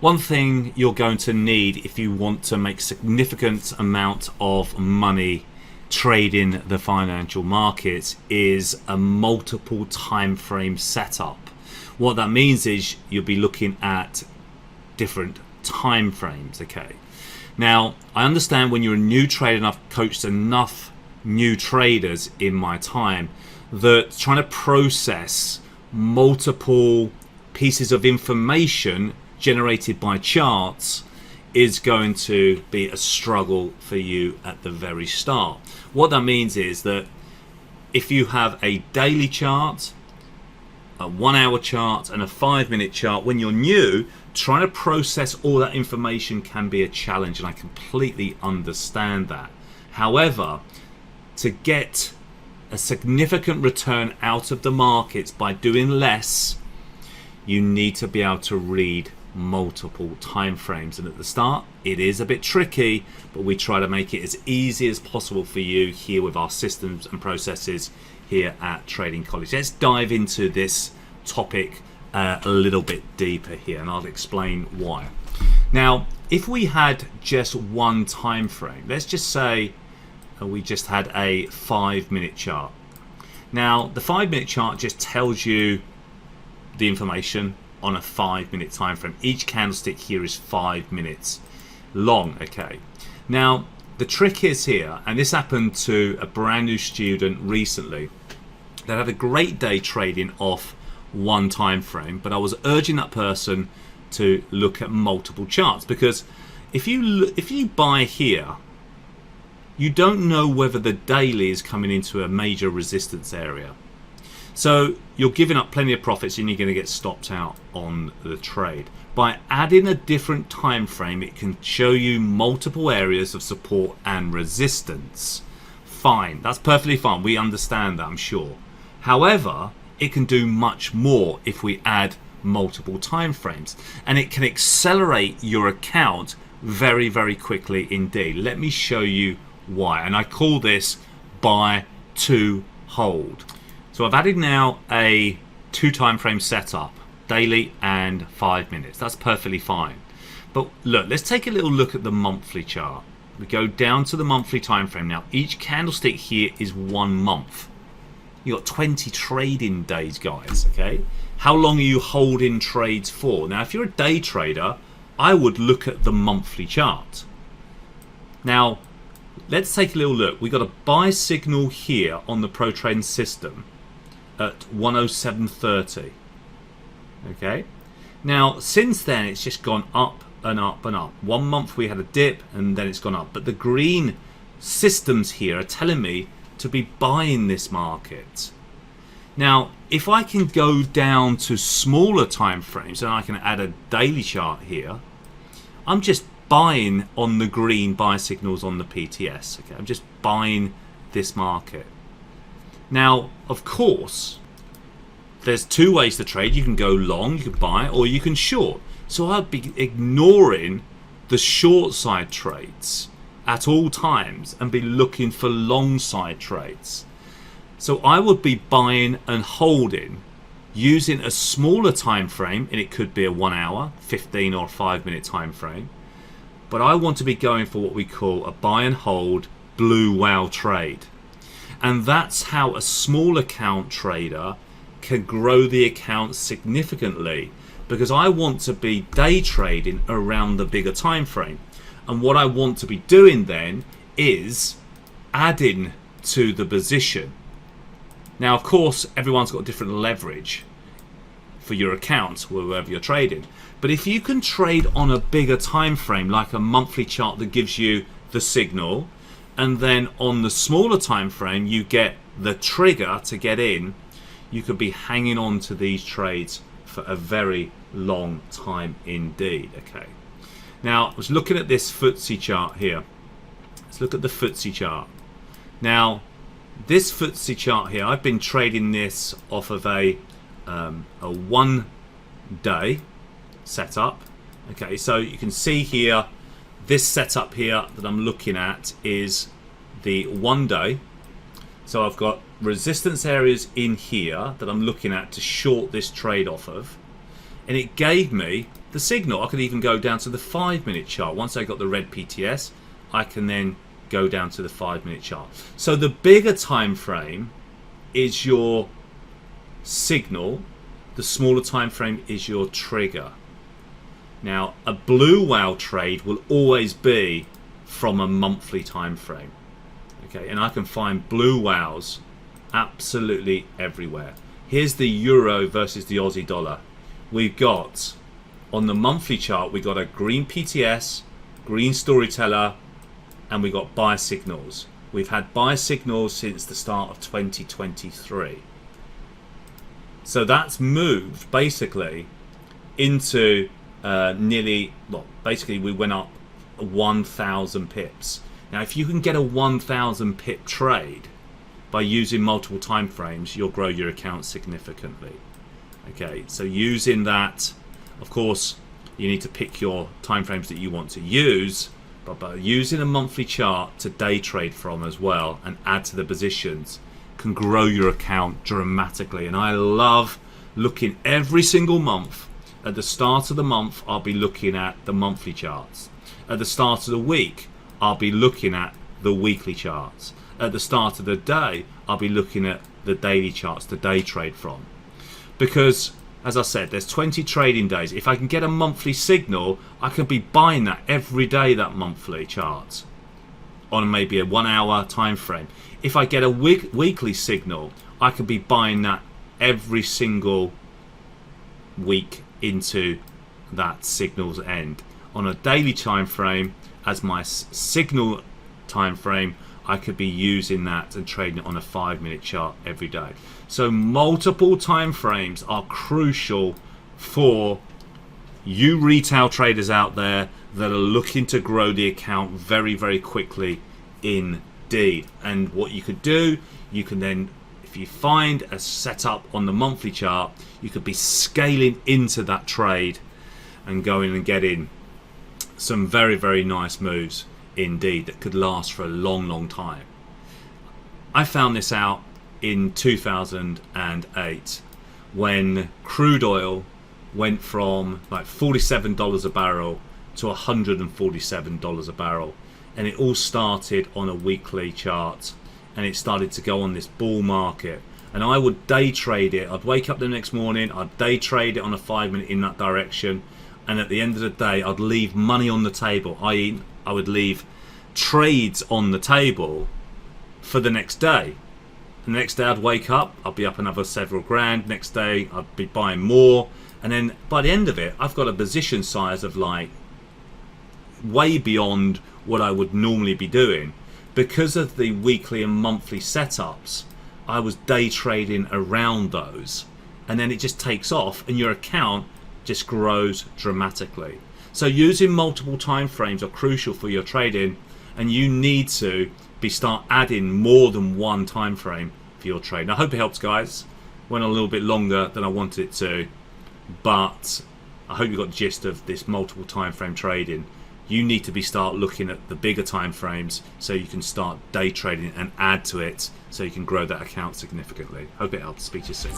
One thing you're going to need if you want to make significant amount of money trading the financial markets is a multiple time frame setup. What that means is you'll be looking at different time frames. Okay, now I understand when you're a new trader, and I've coached enough new traders in my time, that trying to process multiple pieces of information generated by charts is going to be a struggle for you at the very start. What that means is that if you have a daily chart, a 1 hour chart and a 5-minute chart, when you're new, trying to process all that information can be a challenge, and I completely understand that. However, to get a significant return out of the markets by doing less, you need to be able to read multiple time frames, and at the start it is a bit tricky, but we try to make it as easy as possible for you here with our systems and processes here at Trading College. Let's dive into this topic a little bit deeper here, and I'll explain why. Now, if we had just one time frame, let's just say we just had a 5-minute chart. Now, the 5-minute chart just tells you the information on a 5-minute time frame. Each candlestick here is 5 minutes long. Okay, now the trick is here, and this happened to a brand new student recently that had a great day trading off one time frame, but I was urging that person to look at multiple charts, because if you buy here, you don't know whether the daily is coming into a major resistance area. So you're giving up plenty of profits and you're going to get stopped out on the trade. By adding a different time frame, it can show you multiple areas of support and resistance. Fine, that's perfectly fine. We understand that, I'm sure. However, it can do much more if we add multiple time frames, and it can accelerate your account very, very quickly indeed. Let me show you why, and I call this buy to hold. So I've added now a 2 time frame setup, daily and 5 minutes. That's perfectly fine. But look, let's take a little look at the monthly chart. We go down to the monthly time frame. Now each candlestick here is 1 month. You got 20 trading days, guys. Okay, how long are you holding trades for? Now if you're a day trader, I would look at the monthly chart. Now let's take a little look. We got a buy signal here on the Pro Trading system at 107.30. Okay, now since then it's just gone up and up and up. 1 month we had a dip and then it's gone up, but the green systems here are telling me to be buying this market. Now if I can go down to smaller time frames and I can add a daily chart here, I'm just buying on the green buy signals on the PTS. Okay, I'm just buying this market. Now of course there's 2 ways to trade. You can go long, you can buy, or you can short. So I'd be ignoring the short side trades at all times and be looking for long side trades. So I would be buying and holding using a smaller time frame, and it could be a 1 hour, 15 or 5-minute time frame. But I want to be going for what we call a buy and hold blue whale trade. And that's how a small account trader can grow the account significantly, because I want to be day trading around the bigger time frame. And what I want to be doing then is adding to the position. Now of course everyone's got different leverage for your account wherever you're trading, but if you can trade on a bigger time frame, like a monthly chart that gives you the signal, and then on the smaller time frame you get the trigger to get in, you could be hanging on to these trades for a very long time indeed. Okay, now I was looking at this FTSE chart here. Let's look at the FTSE chart. Now this FTSE chart here, I've been trading this off of a 1 day setup. Okay, so you can see here, this setup here that I'm looking at is the 1 day. So I've got resistance areas in here that I'm looking at to short this trade off of. and it gave me the signal. I could even go down to the 5-minute chart. Once I got the red PTS, I can then go down to the 5-minute chart. So the bigger time frame is your signal, the smaller time frame is your trigger. Now, a blue whale trade will always be from a monthly time frame. Okay, and I can find blue whales absolutely everywhere. Here's the euro versus the Aussie dollar. We've got, on the monthly chart, we got a green PTS, green storyteller, and we got buy signals. We've had buy signals since the start of 2023. So that's moved basically into nearly, well, basically we went up 1,000 pips. Now, if you can get a 1,000 pip trade by using multiple time frames, you'll grow your account significantly. Okay, so using that, of course, you need to pick your time frames that you want to use, but by using a monthly chart to day trade from as well and add to the positions can grow your account dramatically. And I love looking every single month. At the start of the month, I'll be looking at the monthly charts. At the start of the week, I'll be looking at the weekly charts. At the start of the day, I'll be looking at the daily charts to day trade from. Because, as I said, there's 20 trading days. If I can get a monthly signal, I can be buying that every day, that monthly chart, on maybe a 1 hour time frame. If I get a weekly signal, I can be buying that every single week into that signal's end. On a daily time frame, as my signal time frame, I could be using that and trading it on a 5-minute chart every day. So multiple time frames are crucial for you retail traders out there that are looking to grow the account very, very quickly indeed. And what you could do, you can then, if you find a setup on the monthly chart, you could be scaling into that trade and going and getting some very, very nice moves indeed that could last for a long, long time. I found this out in 2008 when crude oil went from like $47 a barrel to $147 a barrel, and it all started on a weekly chart, and it started to go on this bull market. And I would day trade it. I'd wake up the next morning, I'd day trade it on a 5-minute in that direction, and at the end of the day I'd leave money on the table, i.e. I would leave trades on the table for the next day. The next day I'd wake up, I'd be up another several grand. Next day I'd be buying more, and then by the end of it I've got a position size of like way beyond what I would normally be doing. Because of the weekly and monthly setups, I was day trading around those, and then it just takes off and your account just grows dramatically. So using multiple time frames are crucial for your trading, and you need to start adding more than one time frame for your trade. And I hope it helps, guys. Went a little bit longer than I wanted it to, but I hope you got the gist of this multiple time frame trading. You need to start looking at the bigger time frames so you can start day trading and add to it so you can grow that account significantly. Hope it helps. Speak to you soon.